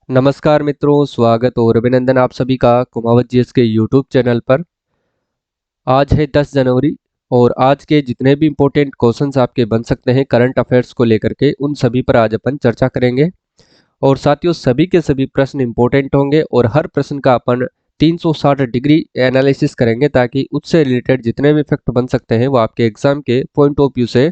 नमस्कार मित्रों, स्वागत और अभिनंदन आप सभी का कुमावत जीएस के यूट्यूब चैनल पर। आज है 10 जनवरी और आज के जितने भी इम्पोर्टेंट क्वेश्चंस आपके बन सकते हैं करंट अफेयर्स को लेकर के, उन सभी पर आज अपन चर्चा करेंगे। और साथियों, सभी के सभी प्रश्न इंपॉर्टेंट होंगे और हर प्रश्न का अपन 360 डिग्री एनालिसिस करेंगे, ताकि उससे रिलेटेड जितने भी फैक्ट बन सकते हैं वो आपके एग्जाम के पॉइंट ऑफ व्यू से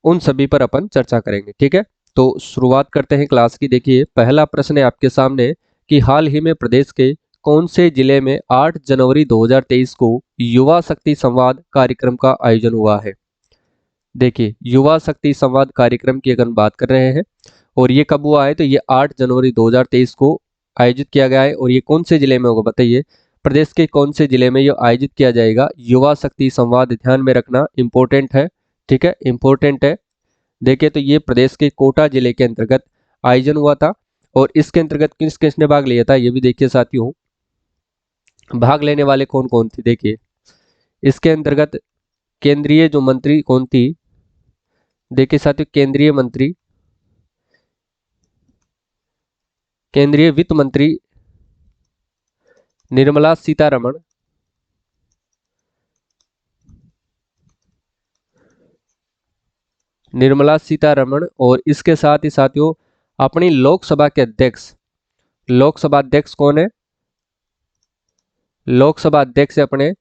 उन सभी पर अपन चर्चा करेंगे। ठीक है, तो शुरुआत करते हैं क्लास की। देखिए, पहला प्रश्न है आपके सामने कि हाल ही में प्रदेश के कौन से जिले में 8 जनवरी 2023 को युवा शक्ति संवाद कार्यक्रम का आयोजन हुआ है। देखिए, युवा शक्ति संवाद कार्यक्रम की अगर हम बात कर रहे हैं और ये कब हुआ है, तो ये 8 जनवरी 2023 को आयोजित किया गया है। और ये कौन से जिले में होगा बताइए, प्रदेश के कौन से जिले में ये आयोजित किया जाएगा युवा शक्ति संवाद। ध्यान में रखना, इंपॉर्टेंट है। ठीक है, इंपॉर्टेंट है। देखिए, तो ये प्रदेश के कोटा जिले के अंतर्गत आयोजन हुआ था। और इसके अंतर्गत किस किसने भाग लिया था ये भी देखिए साथियों, भाग लेने वाले कौन कौन थे। देखिए, इसके अंतर्गत केंद्रीय जो मंत्री कौन थी, देखिए साथियों, केंद्रीय वित्त मंत्री निर्मला सीतारमण, और इसके साथ ही साथियों अपनी लोकसभा के अध्यक्ष, लोकसभा अध्यक्ष कौन है, लोकसभा अध्यक्ष है अपने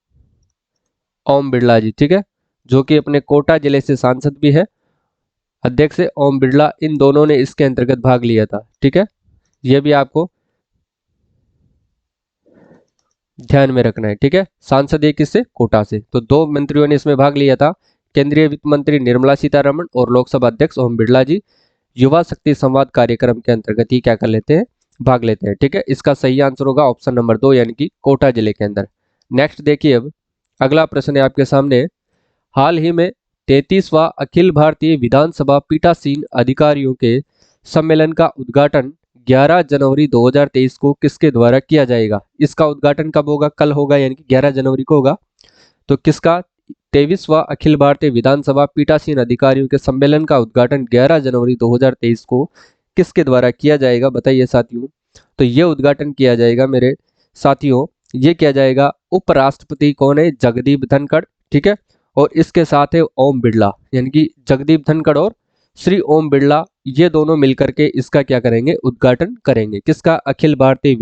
ओम बिरला जी। ठीक है, जो कि अपने कोटा जिले से सांसद भी है, अध्यक्ष है ओम बिरला। इन दोनों ने इसके अंतर्गत भाग लिया था। ठीक है, यह भी आपको ध्यान में रखना है। ठीक है, सांसद एक किससे, कोटा से। तो दो मंत्रियों ने इसमें भाग लिया था, केंद्रीय वित्त मंत्री निर्मला सीतारमण और लोकसभा अध्यक्ष ओम बिरला जी। युवा शक्ति संवाद कार्यक्रम के अंतर्गत ही क्या कर लेते हैं, भाग लेते हैं। ठीक है, इसका सही आंसर होगा ऑप्शन नंबर 2, यानी कि कोटा जिले के अंदर। नेक्स्ट देखिए, अब अगला प्रश्न है आपके सामने। हाल ही में 33वां अखिल भारतीय विधानसभा पीठासीन अधिकारियों के सम्मेलन का उद्घाटन 11 जनवरी 2023 को किसके द्वारा किया जाएगा। इसका उद्घाटन कब होगा, कल होगा, यानी कि 11 जनवरी को होगा। तो किसका, 23वां अखिल भारतीय विधानसभा पीठासीन अधिकारियों के सम्मेलन का उद्घाटन 11 जनवरी 2023 को किसके द्वारा किया जाएगा बताइए साथियों। तो ये उद्घाटन किया जाएगा मेरे साथियों, ये किया जाएगा उपराष्ट्रपति कौन है, जगदीप धनखड़। ठीक है, और इसके साथ है ओम बिरला, यानी कि जगदीप धनखड़ और श्री ओम बिरला, ये दोनों मिलकर के इसका क्या करेंगे, उद्घाटन करेंगे। किसका, अखिल भारतीय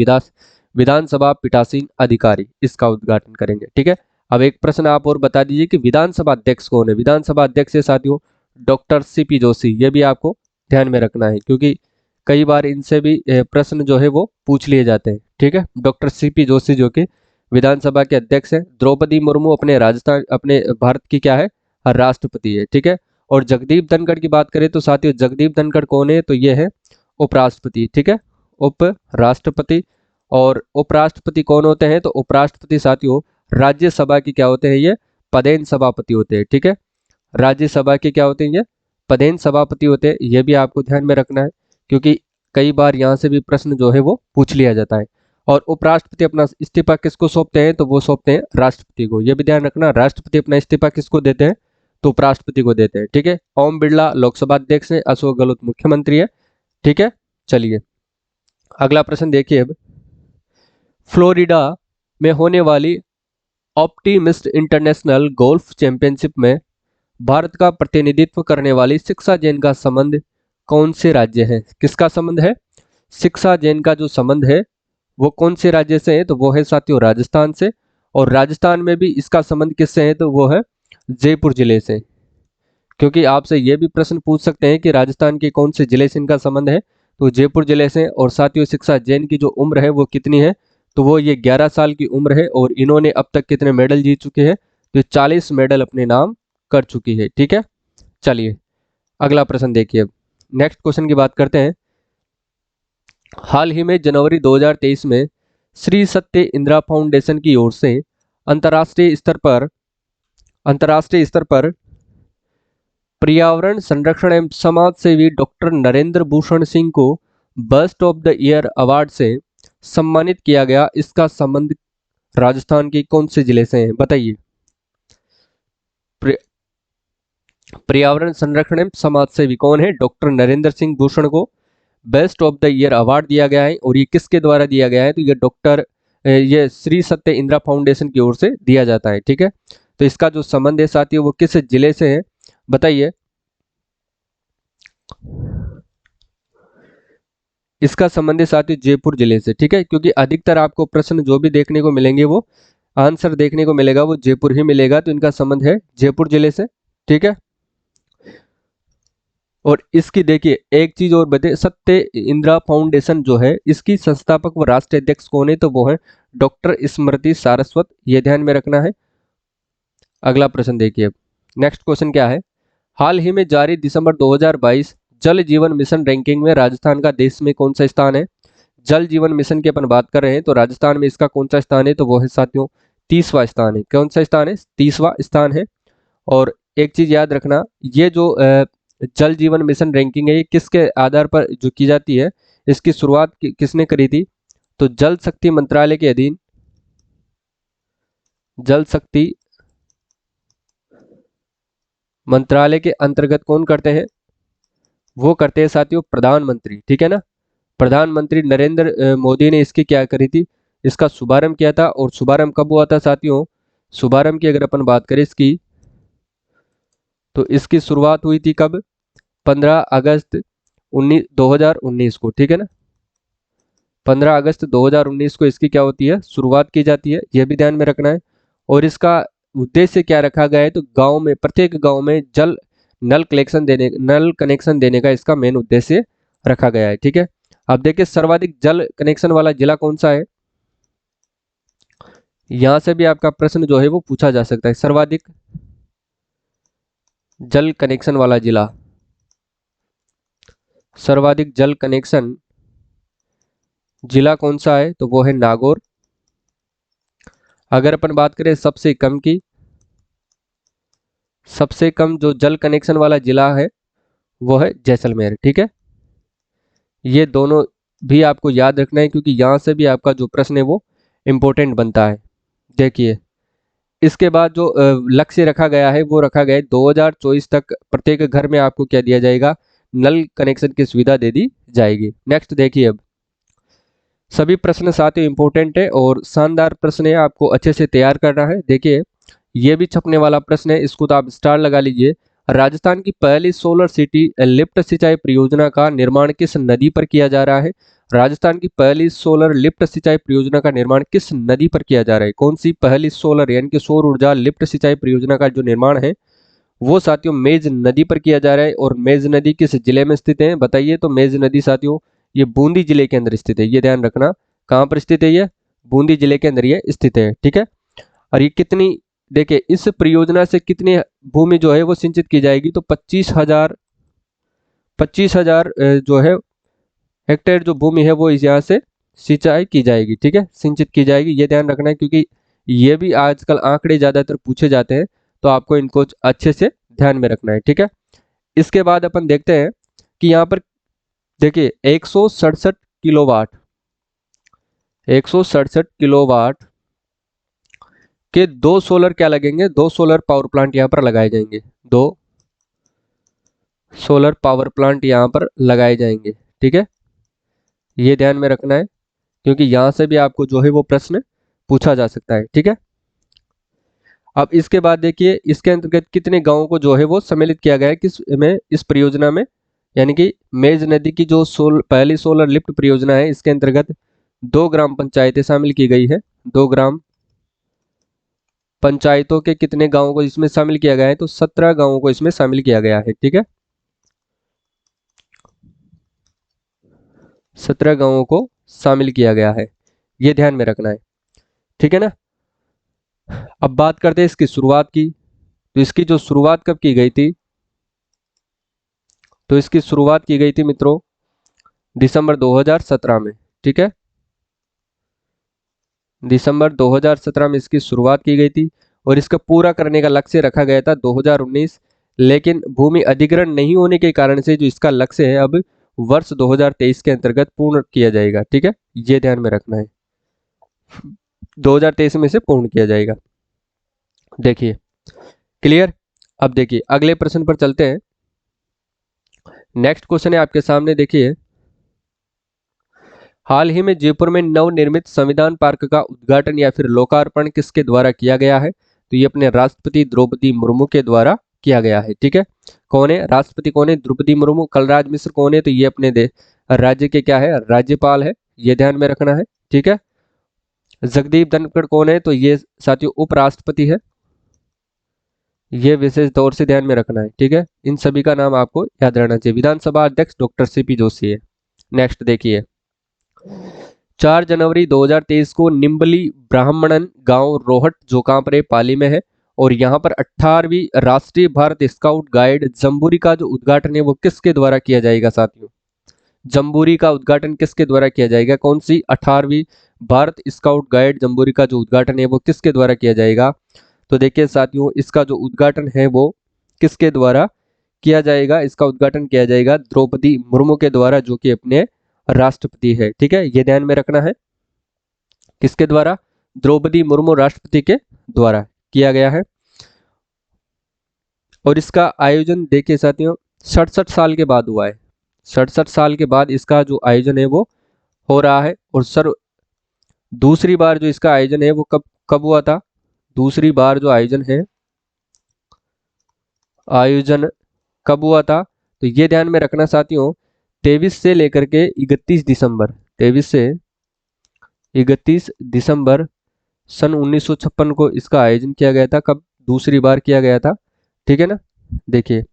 विधानसभा पीठासीन अधिकारी, इसका उद्घाटन करेंगे। ठीक है, अब एक प्रश्न आप और बता दीजिए कि विधानसभा अध्यक्ष कौन है। विधानसभा अध्यक्ष है साथियों डॉक्टर सीपी जोशी। ये भी आपको ध्यान में रखना है, क्योंकि कई बार इनसे भी प्रश्न जो है वो पूछ लिए जाते हैं। ठीक है, डॉक्टर सीपी जोशी जो कि विधानसभा के अध्यक्ष हैं। द्रौपदी मुर्मू अपने राजस्थान, अपने भारत की क्या है, राष्ट्रपति है। ठीक है, और जगदीप धनखड़ की बात करें तो साथियों जगदीप धनखड़ कौन है, तो ये है उपराष्ट्रपति। ठीक है, उपराष्ट्रपति। और उपराष्ट्रपति कौन होते हैं, तो उपराष्ट्रपति साथियों राज्यसभा की क्या होते हैं, ये पदेन सभापति होते हैं। ठीक है, राज्यसभा के क्या होते हैं, ये पदेन सभापति होते हैं। ये भी आपको ध्यान में रखना है, क्योंकि कई बार यहाँ से भी प्रश्न जो है वो पूछ लिया जाता है। और उपराष्ट्रपति अपना इस्तीफा किसको सौंपते हैं, तो वो सौंपते हैं राष्ट्रपति को। यह भी ध्यान रखना, राष्ट्रपति अपना इस्तीफा किसको देते हैं, तो उपराष्ट्रपति को देते हैं। ठीक है, ओम बिरला लोकसभा अध्यक्ष है, अशोक गहलोत मुख्यमंत्री है। ठीक है, चलिए अगला प्रश्न देखिए। अब फ्लोरिडा में होने वाली ऑप्टिमिस्ट इंटरनेशनल गोल्फ चैंपियनशिप में भारत का प्रतिनिधित्व करने वाली शिक्षा जैन का संबंध कौन से राज्य है। किसका संबंध है, शिक्षा जैन का जो संबंध है वो कौन से राज्य से है, तो वो है साथियों राजस्थान से। और राजस्थान में भी इसका संबंध किससे है, तो वो है जयपुर जिले से। क्योंकि आपसे ये भी प्रश्न पूछ सकते हैं कि राजस्थान के कौन से जिले से इनका संबंध है, तो जयपुर जिले से। और साथियों शिक्षा जैन की जो उम्र है वो कितनी है, तो वो ये 11 साल की उम्र है। और इन्होंने अब तक कितने मेडल जीत चुके हैं, तो 40 मेडल अपने नाम कर चुकी है। ठीक है, चलिए अगला प्रश्न देखिए। नेक्स्ट क्वेश्चन की बात करते हैं। हाल ही में जनवरी 2023 में श्री सत्य इंदिरा फाउंडेशन की ओर से अंतर्राष्ट्रीय स्तर पर पर्यावरण संरक्षण एवं समाज सेवी डॉक्टर नरेंद्र भूषण सिंह को best of the year award से सम्मानित किया गया। इसका संबंध राजस्थान के कौन से जिले से है बताइए। पर्यावरण संरक्षण एवं समाज सेवी कौन है, डॉक्टर नरेंद्र सिंह भूषण को best of the year award दिया गया है और ये किसके द्वारा दिया गया है, तो ये डॉक्टर ये श्री सत्य इंदिरा फाउंडेशन की ओर से दिया जाता है। ठीक है, तो इसका जो संबंध है साथियों वो किस जिले से है बताइए। इसका संबंध है साथियों जयपुर जिले से। ठीक है, क्योंकि अधिकतर आपको प्रश्न जो भी देखने को मिलेंगे वो आंसर देखने को मिलेगा वो जयपुर ही मिलेगा, तो इनका संबंध है जयपुर जिले से। ठीक है, और इसकी देखिए एक चीज और बता, सत्य इंदिरा फाउंडेशन जो है इसकी संस्थापक व राष्ट्रीय अध्यक्ष कौन है, तो वो है डॉक्टर स्मृति सारस्वत, ये ध्यान में रखना है। अगला प्रश्न देखिए, नेक्स्ट क्वेश्चन क्या है, हाल ही में जारी दिसंबर 2022 जल जीवन मिशन रैंकिंग में राजस्थान का देश में कौन सा स्थान है। जल जीवन मिशन की अपन बात कर रहे हैं तो राजस्थान में इसका कौन सा स्थान है, तो वो है साथियों 30वां स्थान है। कौन सा स्थान है, 30वां स्थान है। और एक चीज याद रखना, ये जो जल जीवन मिशन रैंकिंग है ये किसके आधार पर जो की जाती है, इसकी शुरुआत किसने करी थी, तो जल शक्ति मंत्रालय के अधीन, जल शक्ति मंत्रालय के अंतर्गत कौन करते हैं, वो करते हैं साथियों प्रधानमंत्री। ठीक है ना, प्रधानमंत्री नरेंद्र मोदी ने इसकी क्या करी थी, इसका शुभारंभ किया था। और शुभारंभ कब हुआ था साथियों, शुभारंभ की अगर अपन बात करें इसकी, तो इसकी शुरुआत हुई थी कब, 15 अगस्त 2019 को। ठीक है ना, 15 अगस्त 2019 को इसकी क्या होती है, शुरुआत की जाती है, यह भी ध्यान में रखना है। और इसका उद्देश्य क्या रखा गया है, तो गांव में, प्रत्येक गांव में जल नल कनेक्शन देने का इसका मेन उद्देश्य रखा गया है। ठीक है, अब देखिए सर्वाधिक जल कनेक्शन वाला जिला कौन सा है, यहां से भी आपका प्रश्न जो है वो पूछा जा सकता है। सर्वाधिक जल कनेक्शन वाला जिला, सर्वाधिक जल कनेक्शन जिला कौन सा है, तो वो है नागौर। अगर अपन बात करें सबसे कम की, सबसे कम जो जल कनेक्शन वाला जिला है वो है जैसलमेर। ठीक है, ये दोनों भी आपको याद रखना है क्योंकि यहां से भी आपका जो प्रश्न है वो इंपॉर्टेंट बनता है। देखिए इसके बाद जो लक्ष्य रखा गया है वो रखा गया है 2024 तक प्रत्येक घर में आपको क्या दिया जाएगा, नल कनेक्शन की सुविधा दे दी जाएगी। नेक्स्ट देखिए, अब सभी प्रश्न साथ ही इंपॉर्टेंट है और शानदार प्रश्न है, आपको अच्छे से तैयार करना है। देखिए ये भी छपने वाला प्रश्न है, इसको तो आप स्टार लगा लीजिए। राजस्थान की पहली सोलर सिटी लिफ्ट सिंचाई परियोजना का निर्माण किस नदी पर किया जा रहा है। राजस्थान की पहली सोलर लिफ्ट सिंचाई परियोजना का निर्माण किस नदी पर किया जा रहा है, कौन सी पहली सोलर यानी कि सौर ऊर्जा लिफ्ट सिंचाई परियोजना का जो निर्माण है वो साथियों मेज नदी पर किया जा रहा है। और मेज नदी किस जिले में स्थित है बताइए, तो मेज नदी साथियों ये बूंदी जिले के अंदर स्थित है, ये ध्यान रखना। कहाँ पर स्थित है, ये बूंदी जिले के अंदर ये स्थित है। ठीक है, और ये कितनी, देखिए इस परियोजना से कितनी भूमि जो है वो सिंचित की जाएगी, तो 25,000 जो है हेक्टेयर जो भूमि है वो इस यहाँ से सिंचाई की जाएगी। ठीक है, सिंचित की जाएगी, ये ध्यान रखना है क्योंकि ये भी आजकल आंकड़े ज्यादातर पूछे जाते हैं, तो आपको इनको अच्छे से ध्यान में रखना है। ठीक है, इसके बाद अपन देखते हैं कि यहाँ पर देखिए 167 किलोवाट, 167 किलोवाट के दो सोलर क्या लगेंगे, दो सोलर पावर प्लांट यहाँ पर लगाए जाएंगे, दो सोलर पावर प्लांट यहाँ पर लगाए जाएंगे। ठीक है, ये ध्यान में रखना है क्योंकि यहाँ से भी आपको जो है वो प्रश्न पूछा जा सकता है। ठीक है, अब इसके बाद देखिए इसके अंतर्गत कितने गांवों को जो है वो सम्मिलित किया गया है किस में, इस परियोजना में, यानी कि मेज नदी की जो पहली सोलर लिफ्ट परियोजना है इसके अंतर्गत 2 ग्राम पंचायतें शामिल की गई है। 2 ग्राम पंचायतों के कितने गांवों को इसमें शामिल किया गया है, तो 17 गांवों को इसमें शामिल किया गया है। ठीक है, 17 गांवों को शामिल किया गया है, ये ध्यान में रखना है। ठीक है ना, अब बात करते हैं इसकी शुरुआत की, तो इसकी जो शुरुआत कब की गई थी, तो इसकी शुरुआत की गई थी मित्रों दिसंबर 2017 में। ठीक है, दिसंबर 2017 में इसकी शुरुआत की गई थी और इसका पूरा करने का लक्ष्य रखा गया था 2019, लेकिन भूमि अधिग्रहण नहीं होने के कारण से जो इसका लक्ष्य है अब वर्ष 2023 के अंतर्गत पूर्ण किया जाएगा। ठीक है, ये ध्यान में रखना है, 2023 में से पूर्ण किया जाएगा। देखिए क्लियर, अब देखिए अगले प्रश्न पर चलते हैं। नेक्स्ट क्वेश्चन है आपके सामने, देखिए हाल ही में जयपुर में नवनिर्मित संविधान पार्क का उद्घाटन या फिर लोकार्पण किसके द्वारा किया गया है? तो ये अपने राष्ट्रपति द्रौपदी मुर्मू के द्वारा किया गया है। ठीक है, कौन है राष्ट्रपति? कौन है? द्रौपदी मुर्मू। कलराज मिश्र कौन है? तो ये अपने राज्य के क्या है? राज्यपाल है, ये ध्यान में रखना है। ठीक है, जगदीप धनखड़ कौन है? तो ये साथियों उपराष्ट्रपति है, ये विशेष तौर से ध्यान में रखना है। ठीक है, इन सभी का नाम आपको याद रहना चाहिए। विधानसभा अध्यक्ष डॉक्टर सीपी जोशी है। नेक्स्ट देखिए, 4 जनवरी 2023 को निम्बली ब्राह्मणन गांव रोहट जो कांपरे पाली में है, और यहाँ पर 18वीं राष्ट्रीय भारत स्काउट गाइड जम्बूरी का जो उद्घाटन है वो किसके द्वारा किया जाएगा साथियों? जम्बूरी का उद्घाटन किसके द्वारा किया जाएगा? कौन सी 18वीं भारत स्काउट गाइड जम्बूरी का जो उद्घाटन है वो किसके द्वारा किया जाएगा? तो देखिए साथियों, इसका जो उद्घाटन है वो किसके द्वारा किया जाएगा? इसका उद्घाटन किया जाएगा द्रौपदी मुर्मू के द्वारा, जो कि अपने राष्ट्रपति है। ठीक है, ये ध्यान में रखना है, किसके द्वारा? द्रौपदी मुर्मू राष्ट्रपति के द्वारा किया गया है। और इसका आयोजन देखिए साथियों 67 साल के बाद हुआ है। 67 साल के बाद इसका जो आयोजन है वो हो रहा है। और दूसरी बार जो इसका आयोजन है वो कब कब हुआ था? दूसरी बार जो आयोजन कब हुआ था? तो ये ध्यान में रखना साथियों, 23 से लेकर के 31 दिसंबर 23 से 31 दिसंबर सन 1956 को इसका आयोजन किया गया था। कब दूसरी बार किया गया था? ठीक है ना, देखिए।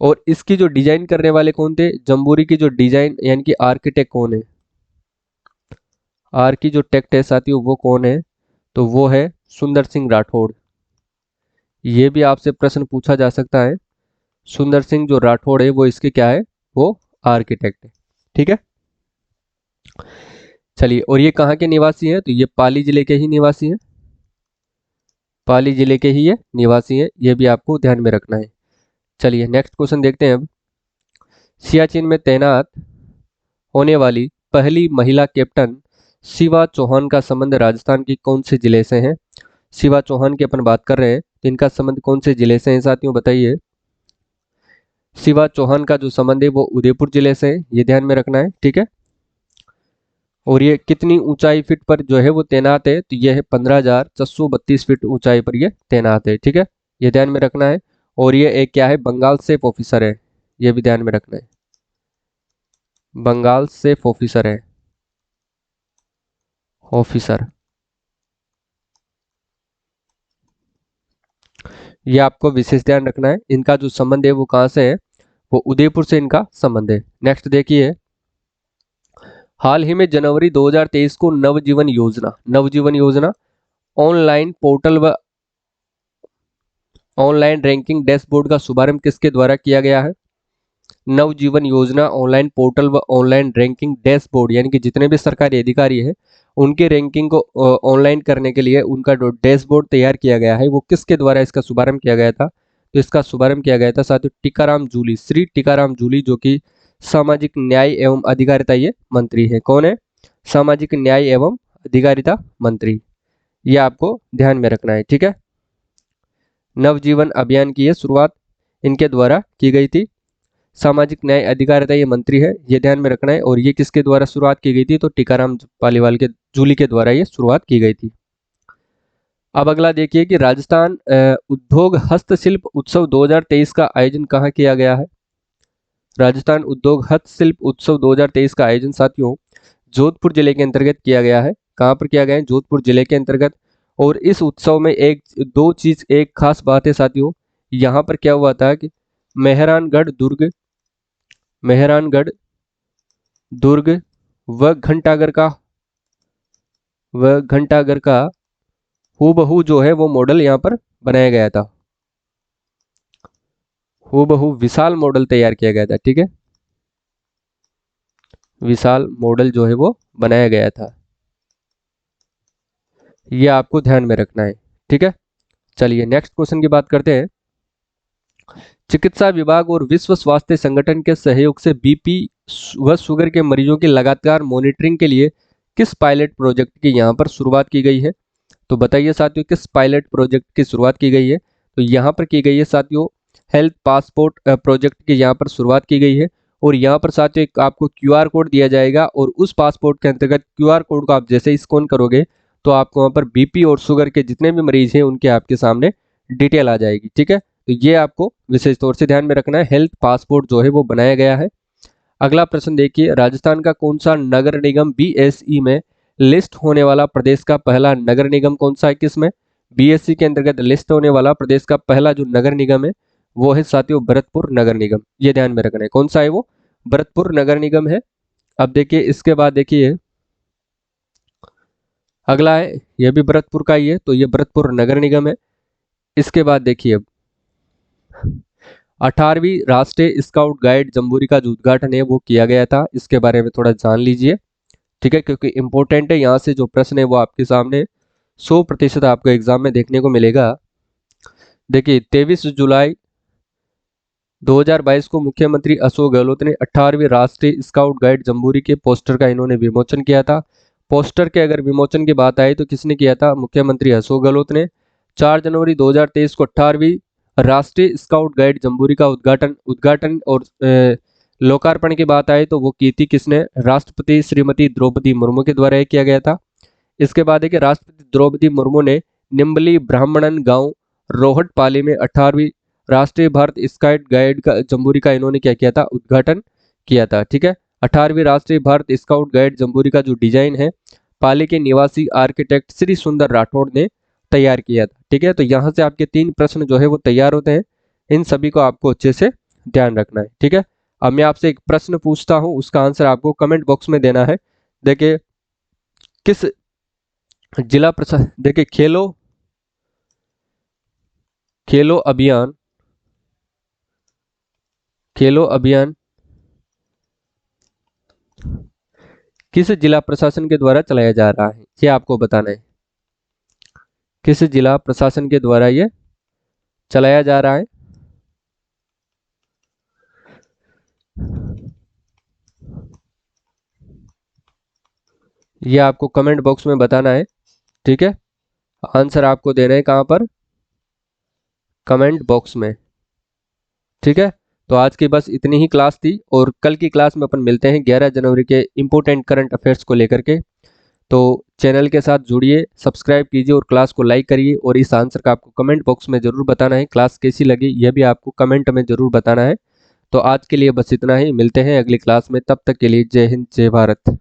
और इसकी जो डिजाइन करने वाले कौन थे? जम्बूरी की जो डिजाइन यानी कि आर्किटेक्ट कौन है? की जो टेक्ट है साथियों वो कौन है? तो वो है सुंदर सिंह राठौड़। ये भी आपसे प्रश्न पूछा जा सकता है। सुंदर सिंह जो राठौड़ है वो इसके क्या है? वो आर्किटेक्ट है। ठीक है, चलिए। और ये कहाँ के निवासी हैं? तो ये पाली जिले के ही निवासी हैं, पाली जिले के ही ये निवासी हैं, ये भी आपको ध्यान में रखना है। चलिए नेक्स्ट क्वेश्चन देखते हैं अब। सियाचिन में तैनात होने वाली पहली महिला कैप्टन शिवा चौहान का संबंध राजस्थान के कौन से जिले से है? शिवा चौहान की अपन बात कर रहे हैं, तो इनका संबंध कौन से जिले से है साथियों, बताइए। शिवा चौहान का जो संबंध है वो उदयपुर जिले से है, ये ध्यान में रखना है। ठीक है, और ये कितनी ऊंचाई फीट पर जो है वो तैनात है? तो ये है 15,432 फीट ऊंचाई पर ये तैनात है। ठीक है, ये ध्यान में रखना है। और ये एक क्या है? बंगाल सेफ ऑफिसर है, ये भी ध्यान में रखना है, बंगाल सेफ ऑफिसर है, ऑफिसर। ये आपको विशेष ध्यान रखना है। इनका जो संबंध है वो कहाँ से है? वो उदयपुर से इनका संबंध है। नेक्स्ट देखिए, हाल ही में जनवरी 2023 को नवजीवन योजना ऑनलाइन पोर्टल व ऑनलाइन रैंकिंग डैशबोर्ड का शुभारंभ किसके द्वारा किया गया है? नवजीवन योजना ऑनलाइन पोर्टल व ऑनलाइन रैंकिंग डैशबोर्ड, यानी कि जितने भी सरकारी अधिकारी हैं उनके रैंकिंग को ऑनलाइन करने के लिए उनका जो डैशबोर्ड तैयार किया गया है वो किसके द्वारा इसका शुभारंभ किया गया था? तो इसका शुभारंभ किया गया था साथियों टीकाराम जूली, श्री टीकाराम जूली, जो कि सामाजिक न्याय एवं अधिकारिता ये मंत्री है। कौन है? सामाजिक न्याय एवं अधिकारिता मंत्री, ये आपको ध्यान में रखना है। ठीक है, नवजीवन अभियान की ये शुरुआत इनके द्वारा की गई थी। सामाजिक न्याय अधिकारिता ये मंत्री है, ये ध्यान में रखना है। और ये किसके द्वारा शुरुआत की गई थी? तो टीकाराम पालीवाल के जूली के द्वारा ये शुरुआत की गई थी। अब अगला देखिए कि राजस्थान उद्योग हस्तशिल्प उत्सव 2023 का आयोजन कहाँ किया गया है? राजस्थान उद्योग हस्तशिल्प उत्सव 2023 का आयोजन साथियों जोधपुर जिले के अंतर्गत किया गया है। कहाँ पर किया गया है? जोधपुर जिले के अंतर्गत। और इस उत्सव में एक खास बात है साथियों, यहाँ पर क्या हुआ था कि मेहरानगढ़ दुर्ग व घंटाघर का हूबहू जो है वो मॉडल यहाँ पर बनाया गया था, हूबहू विशाल मॉडल तैयार किया गया था। ठीक है, विशाल मॉडल जो है वो बनाया गया था, ये आपको ध्यान में रखना है। ठीक है, चलिए नेक्स्ट क्वेश्चन की बात करते हैं। चिकित्सा विभाग और विश्व स्वास्थ्य संगठन के सहयोग से बीपी व शुगर के मरीजों की लगातार मॉनिटरिंग के लिए किस पायलट प्रोजेक्ट की यहाँ पर शुरुआत की गई है? तो बताइए साथियों, किस पायलट प्रोजेक्ट की शुरुआत की गई है? तो यहाँ पर की गई है साथियों हेल्थ पासपोर्ट प्रोजेक्ट की यहाँ पर शुरुआत की गई है। और यहाँ पर साथियों एक आपको क्यूआर कोड दिया जाएगा और उस पासपोर्ट के अंतर्गत क्यूआर कोड को आप जैसे ही स्कैन करोगे तो आपको वहाँ पर बीपी और शुगर के जितने भी मरीज हैं उनके आपके सामने डिटेल आ जाएगी। ठीक है, तो ये आपको विशेष तौर से ध्यान में रखना है। हेल्थ पासपोर्ट जो है वो बनाया गया है। अगला प्रश्न देखिए, राजस्थान का कौन सा नगर निगम बीएसई में लिस्ट होने वाला प्रदेश का पहला नगर निगम कौन सा है? किसमें बीएसई के अंतर्गत लिस्ट होने वाला प्रदेश का पहला जो नगर निगम है वो है साथियों भरतपुर नगर निगम। ये ध्यान में रखना है, कौन सा है वो? भरतपुर नगर निगम है। अब देखिए इसके बाद देखिए अगला है, यह भी भरतपुर का ही है, तो ये भरतपुर नगर निगम है। इसके बाद देखिए 18वीं राष्ट्रीय स्काउट गाइड जम्बूरी का जो उद्घाटन है वो किया गया था, इसके बारे में थोड़ा जान लीजिए। ठीक है, क्योंकि इंपॉर्टेंट है, यहाँ से जो प्रश्न है वो आपके सामने 100% आपको एग्जाम में देखने को मिलेगा। देखिए 23 जुलाई 2022 को मुख्यमंत्री अशोक गहलोत ने 18वीं राष्ट्रीय स्काउट गाइड जम्बूरी के पोस्टर का इन्होंने विमोचन किया था। पोस्टर के अगर विमोचन की बात आई तो किसने किया था? मुख्यमंत्री अशोक गहलोत ने। 4 जनवरी 2023 को 18वीं राष्ट्रीय स्काउट गाइड जम्बूरी का उद्घाटन और लोकार्पण की बात आई तो वो की थी किसने? राष्ट्रपति श्रीमती द्रौपदी मुर्मू के द्वारा किया गया था। इसके बाद है कि राष्ट्रपति द्रौपदी मुर्मू ने निम्बली ब्राह्मणन गांव रोहटपाली में 18वीं राष्ट्रीय भारत स्काउट गाइड का जम्बूरी का इन्होंने क्या किया था? उद्घाटन किया था। ठीक है, 18वीं राष्ट्रीय भारत स्काउट गाइड जम्बूरी का जो डिजाइन है पाली के निवासी आर्किटेक्ट श्री सुंदर राठौड़ ने तैयार किया था। ठीक है, तो यहाँ से आपके 3 प्रश्न जो है वो तैयार होते हैं, इन सभी को आपको अच्छे से ध्यान रखना है। ठीक है, अब मैं आपसे एक प्रश्न पूछता हूं, उसका आंसर आपको कमेंट बॉक्स में देना है। देखिए किस जिला प्रशासन, देखिए खेलो अभियान किस जिला प्रशासन के द्वारा चलाया जा रहा है, ये आपको बताना है। किस जिला प्रशासन के द्वारा ये चलाया जा रहा है? ये आपको कमेंट बॉक्स में बताना है। ठीक है, आंसर आपको देना है कहां पर? कमेंट बॉक्स में। ठीक है, तो आज की बस इतनी ही क्लास थी और कल की क्लास में अपन मिलते हैं 11 जनवरी के इंपॉर्टेंट करंट अफेयर्स को लेकर के। तो चैनल के साथ जुड़िए, सब्सक्राइब कीजिए और क्लास को लाइक करिए और इस आंसर का आपको कमेंट बॉक्स में जरूर बताना है। क्लास कैसी लगी यह भी आपको कमेंट में जरूर बताना है। तो आज के लिए बस इतना ही, मिलते हैं अगली क्लास में, तब तक के लिए जय हिंद जय भारत।